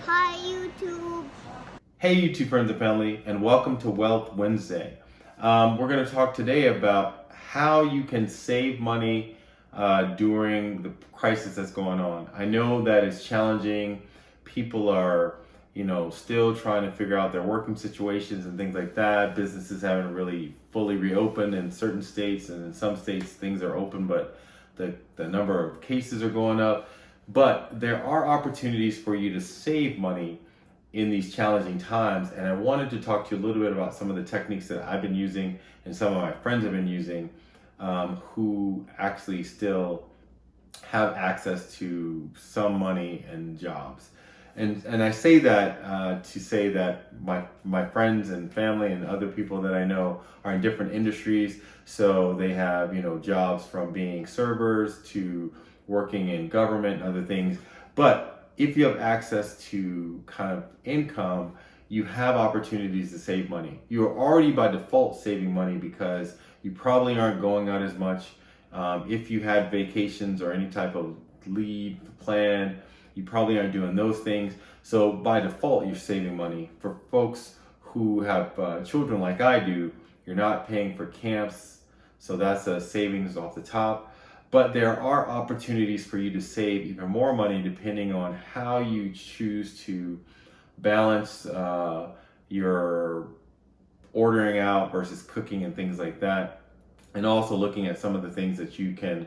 Hi YouTube. Hey YouTube friends and family, and welcome to Wealth Wednesday. We're going to talk today about how you can save money during the crisis that's going on. I know that it's challenging. People are, still trying to figure out their working situations and things like that. Businesses haven't really fully reopened in certain states, and in some states things are open, but the number of cases are going up. But there are opportunities for you to save money in these challenging times. And I wanted to talk to you a little bit about some of the techniques that I've been using and some of my friends have been using, who actually still have access to some money and jobs. And I say that to say that my friends and family and other people that I know are in different industries. So they have, jobs from being servers to working in government and other things. But if you have access to kind of income, you have opportunities to save money. You are already by default saving money because you probably aren't going out as much. If you had vacations or any type of leave planned, you probably aren't doing those things. So by default, you're saving money. For folks who have children like I do, you're not paying for camps. So that's a savings off the top. But there are opportunities for you to save even more money depending on how you choose to balance your ordering out versus cooking and things like that. And also looking at some of the things that you can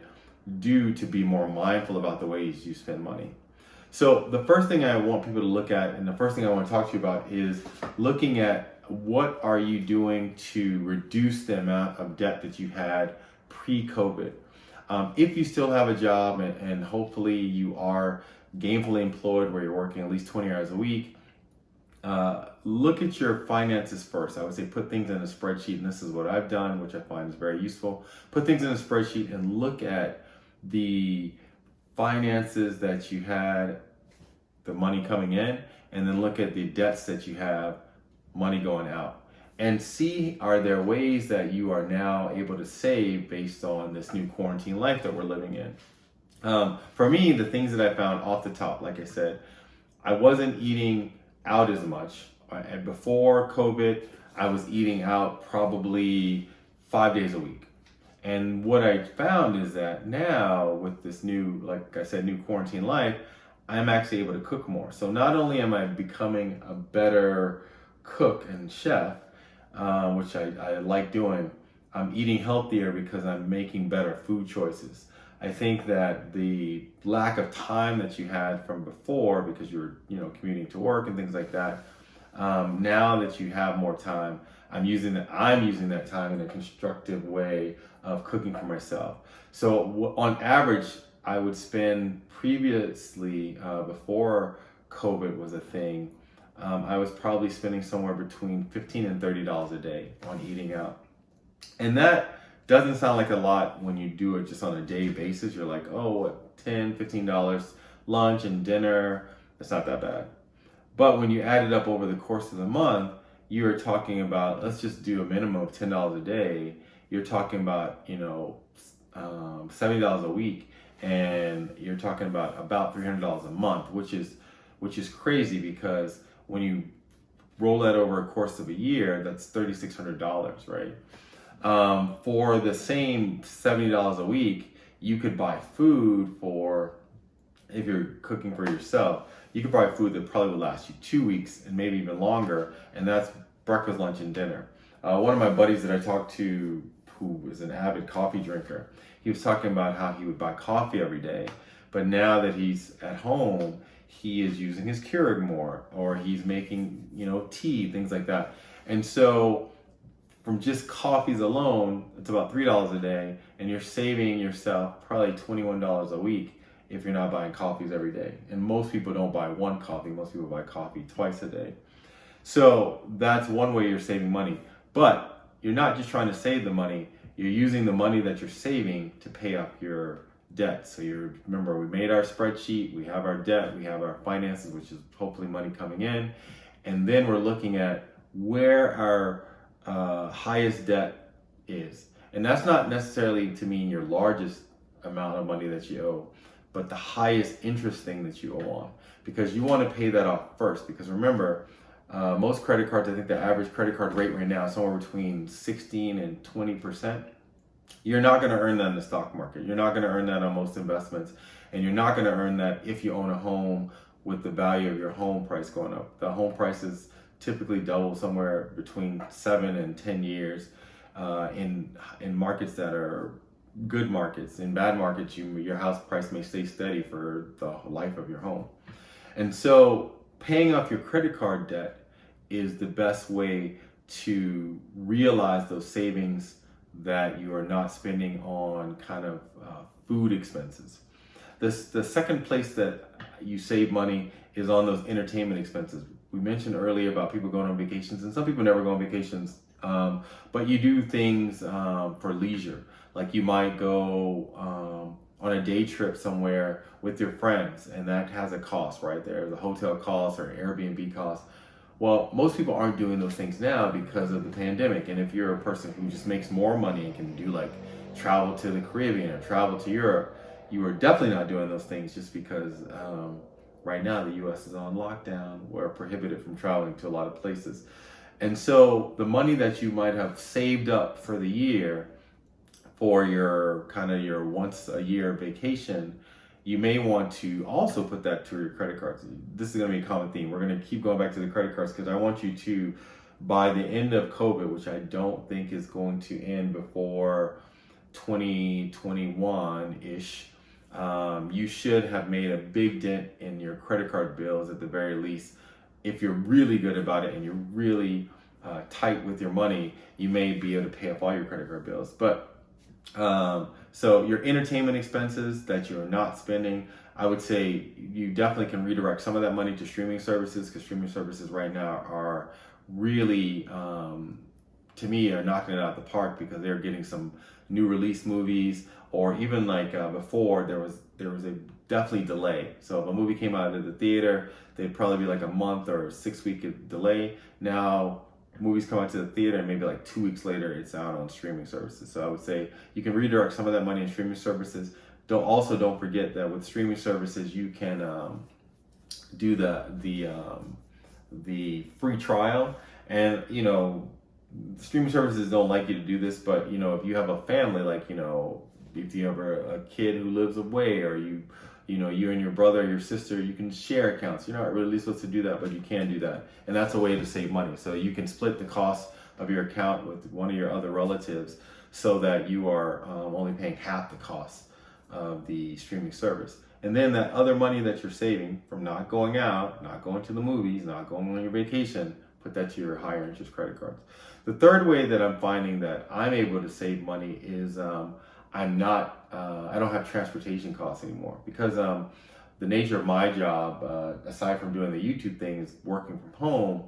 do to be more mindful about the ways you spend money. So the first thing I want people to look at, and the first thing I want to talk to you about, is looking at what are you doing to reduce the amount of debt that you had pre-COVID. If you still have a job and hopefully you are gainfully employed where you're working at least 20 hours a week, look at your finances first. I would say put things in a spreadsheet, and this is what I've done, which I find is very useful. Put things in a spreadsheet and look at the finances that you had, the money coming in, and then look at the debts that you have, money going out. And see, are there ways that you are now able to save based on this new quarantine life that we're living in? For me, the things that I found off the top, like I said, I wasn't eating out as much. And before COVID, I was eating out probably 5 days a week. And what I found is that now with this new, like I said, new quarantine life, I'm actually able to cook more. So not only am I becoming a better cook and chef, which I like doing, I'm eating healthier because I'm making better food choices. I think that the lack of time that you had from before because you were, commuting to work and things like that, now that you have more time, I'm using that time in a constructive way of cooking for myself. So on average, I would spend previously, before COVID was a thing, I was probably spending somewhere between $15 and $30 a day on eating out. And that doesn't sound like a lot when you do it just on a day basis. You're like, oh, what, $10, $15 lunch and dinner, it's not that bad. But when you add it up over the course of the month, you're talking about, let's just do a minimum of $10 a day. You're talking about, $70 a week, and you're talking about $300 a month, which is crazy because when you roll that over a course of a year, that's $3,600, right? For the same $70 a week, you could buy food for, if you're cooking for yourself, you could buy food that probably would last you 2 weeks and maybe even longer, and that's breakfast, lunch, and dinner. One of my buddies that I talked to, who is an avid coffee drinker, he was talking about how he would buy coffee every day, but now that he's at home, he is using his Keurig more, or he's making, tea, things like that. And so from just coffees alone, it's about $3 a day, and you're saving yourself probably $21 a week if you're not buying coffees every day. And most people don't buy one coffee, most people buy coffee twice a day. So that's one way you're saving money. But you're not just trying to save the money, you're using the money that you're saving to pay off your debt. So remember, we made our spreadsheet, we have our debt, we have our finances, which is hopefully money coming in. And then we're looking at where our highest debt is. And that's not necessarily to mean your largest amount of money that you owe, but the highest interest thing that you owe on, because you want to pay that off first. Because remember, most credit cards, I think the average credit card rate right now is somewhere between 16 and 20%. You're not going to earn that in the stock market. You're not going to earn that on most investments. And you're not going to earn that if you own a home with the value of your home price going up. The home prices typically double somewhere between 7 and 10 years in markets that are good markets. In bad markets, your house price may stay steady for the life of your home. And so paying off your credit card debt is the best way to realize those savings that you are not spending on kind of food expenses. The second place that you save money is on those entertainment expenses. We mentioned earlier about people going on vacations, and some people never go on vacations, but you do things for leisure. Like you might go on a day trip somewhere with your friends, and that has a cost right there, the hotel cost or Airbnb cost. Well, most people aren't doing those things now because of the pandemic. And if you're a person who just makes more money and can do like travel to the Caribbean or travel to Europe, you are definitely not doing those things just because right now the US is on lockdown. We're prohibited from traveling to a lot of places. And so the money that you might have saved up for the year for your once a year vacation, you may want to also put that to your credit cards. This is going to be a common theme. We're going to keep going back to the credit cards because I want you to, by the end of COVID, which I don't think is going to end before 2021-ish, you should have made a big dent in your credit card bills at the very least. If you're really good about it and you're really tight with your money, you may be able to pay off all your credit card bills. But so your entertainment expenses that you're not spending, I would say you definitely can redirect some of that money to streaming services, because streaming services right now are really, to me, are knocking it out the park because they're getting some new release movies, or even like before there was a definitely delay. So if a movie came out of the theater, they'd probably be like a month or 6-week delay. Now movies come out to the theater and maybe like 2 weeks later it's out on streaming services. So I would say you can redirect some of that money in streaming services. Don't forget that with streaming services you can do the free trial. And streaming services don't like you to do this, but if you have a family, like if you have a kid who lives away, or you and your brother or your sister, you can share accounts. You're not really supposed to do that, but you can do that. And that's a way to save money. So you can split the cost of your account with one of your other relatives so that you are only paying half the cost of the streaming service. And then that other money that you're saving from not going out, not going to the movies, not going on your vacation, put that to your higher interest credit cards. The third way that I'm finding that I'm able to save money is I don't have transportation costs anymore, because the nature of my job, aside from doing the YouTube thing, is working from home.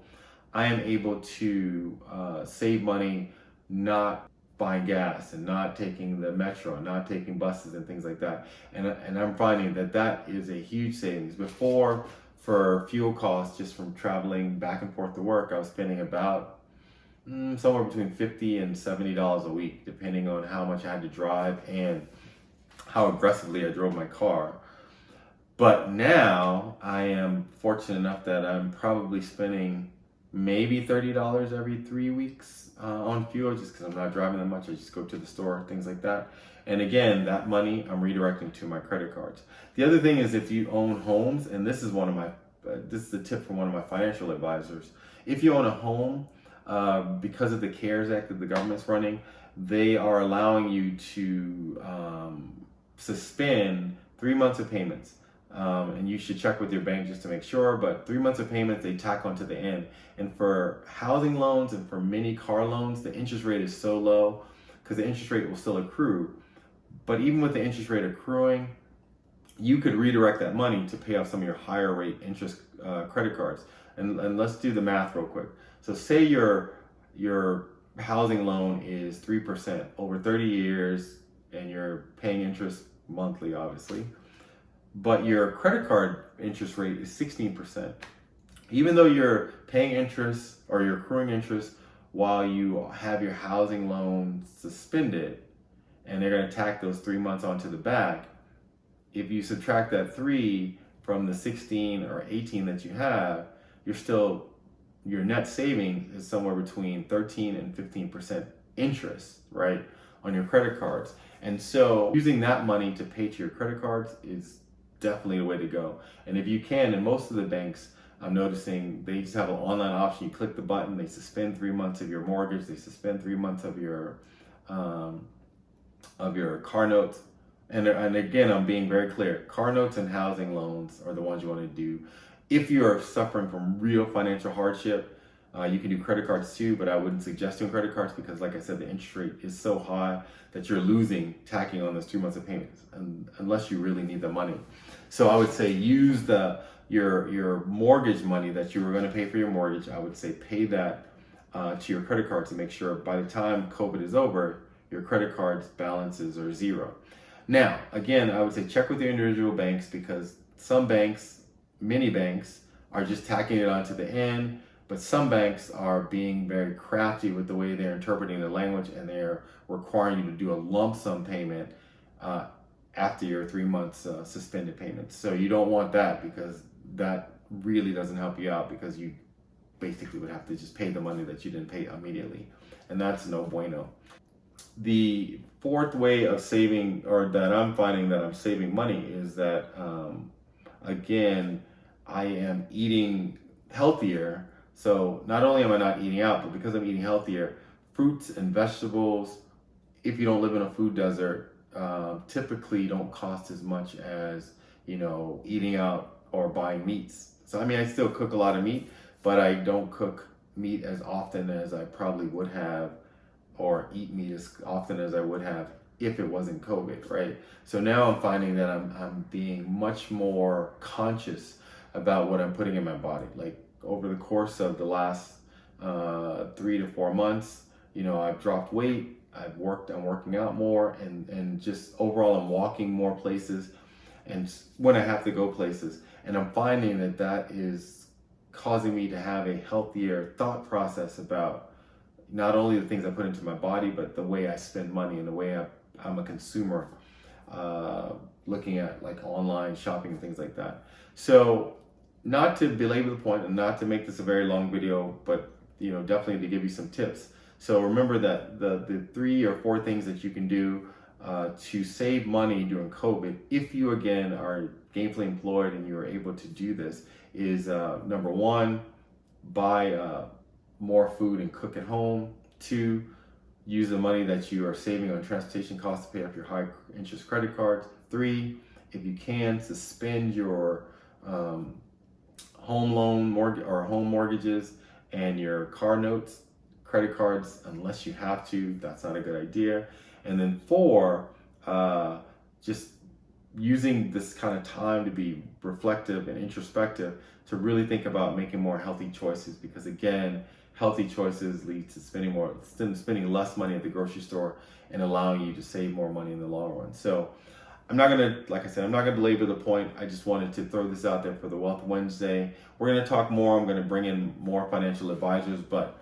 I am able to save money not buying gas and not taking the metro and not taking buses and things like that. And I'm finding that is a huge savings. Before, for fuel costs, just from traveling back and forth to work, I was spending about somewhere between $50 and $70 a week, depending on how much I had to drive and how aggressively I drove my car. But now I am fortunate enough that I'm probably spending maybe $30 every 3 weeks on fuel, just because I'm not driving that much. I just go to the store, things like that. And again, that money I'm redirecting to my credit cards. The other thing is, if you own homes, and this is this is a tip from one of my financial advisors. If you own a home, because of the CARES Act that the government's running, they are allowing you to suspend 3 months of payments. And you should check with your bank just to make sure, but 3 months of payments they tack onto the end. And for housing loans and for many car loans, the interest rate is so low because the interest rate will still accrue. But even with the interest rate accruing, you could redirect that money to pay off some of your higher rate interest credit cards. And let's do the math real quick. So say your housing loan is 3% over 30 years, and you're paying interest monthly, obviously, but your credit card interest rate is 16%. Even though you're paying interest or you're accruing interest while you have your housing loan suspended, and they're going to tack those 3 months onto the back, if you subtract that 3 from the 16 or 18 that you have, your net savings is somewhere between 13 and 15% interest, right, on your credit cards. And so using that money to pay to your credit cards is definitely the way to go. And if you can, in most of the banks, I'm noticing they just have an online option. You click the button, they suspend 3 months of your mortgage, they suspend 3 months of your car notes. And again, I'm being very clear. Car notes and housing loans are the ones you want to do. If you're suffering from real financial hardship, you can do credit cards too, but I wouldn't suggest doing credit cards because, like I said, the interest rate is so high that you're losing tacking on those 2 months of payments, unless you really need the money. So I would say use your mortgage money that you were going to pay for your mortgage. I would say pay that to your credit card to make sure by the time COVID is over, your credit card's balances are zero. Now, again, I would say check with your individual banks because some banks, many banks, are just tacking it onto the end, but some banks are being very crafty with the way they're interpreting the language, and they're requiring you to do a lump sum payment after your 3 months suspended payments. So you don't want that because that really doesn't help you out because you basically would have to just pay the money that you didn't pay immediately, and that's no bueno. The fourth way of saving, or that I'm finding that I'm saving money, is that again, I am eating healthier. So not only am I not eating out, but because I'm eating healthier, fruits and vegetables, if you don't live in a food desert, typically don't cost as much as, eating out or buying meats. So I mean, I still cook a lot of meat, but I don't cook meat as often as I probably would have, or eat meat as often as I would have if it wasn't COVID, right? So now I'm finding that I'm being much more conscious about what I'm putting in my body. Like over the course of the last 3 to 4 months, I've dropped weight, I'm working out more, and just overall I'm walking more places, and when I have to go places, and I'm finding that is causing me to have a healthier thought process about not only the things I put into my body, but the way I spend money and the way I'm a consumer, looking at like online shopping and things like that. So not to belabor the point and not to make this a very long video, but definitely to give you some tips. So remember that the 3 or 4 things that you can do to save money during COVID, if you again are gainfully employed and you're able to do this, is number 1, buy more food and cook at home. 2, use the money that you are saving on transportation costs to pay off your high interest credit cards. 3, if you can, suspend your home loan mortgage or home mortgages and your car notes, credit cards, unless you have to. That's not a good idea. And then 4, just using this kind of time to be reflective and introspective to really think about making more healthy choices, because again, healthy choices lead to spending less money at the grocery store and allowing you to save more money in the long run. So I'm not gonna belabor the point. I just wanted to throw this out there for the Wealth Wednesday. We're gonna talk more. I'm gonna bring in more financial advisors, but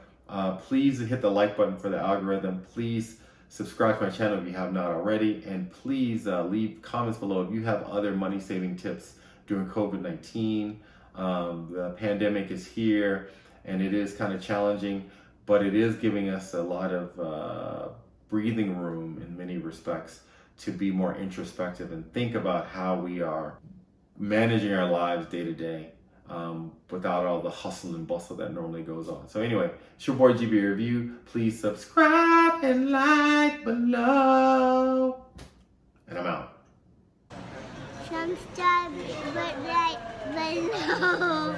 please hit the like button for the algorithm. Please subscribe to my channel if you have not already, and please leave comments below if you have other money saving tips during COVID-19. The pandemic is here, and it is kind of challenging, but it is giving us a lot of breathing room in many respects to be more introspective and think about how we are managing our lives day to day without all the hustle and bustle that normally goes on. So anyway, it's your boy GB Review. Please subscribe and like below. And I'm out. Subscribe, but like below.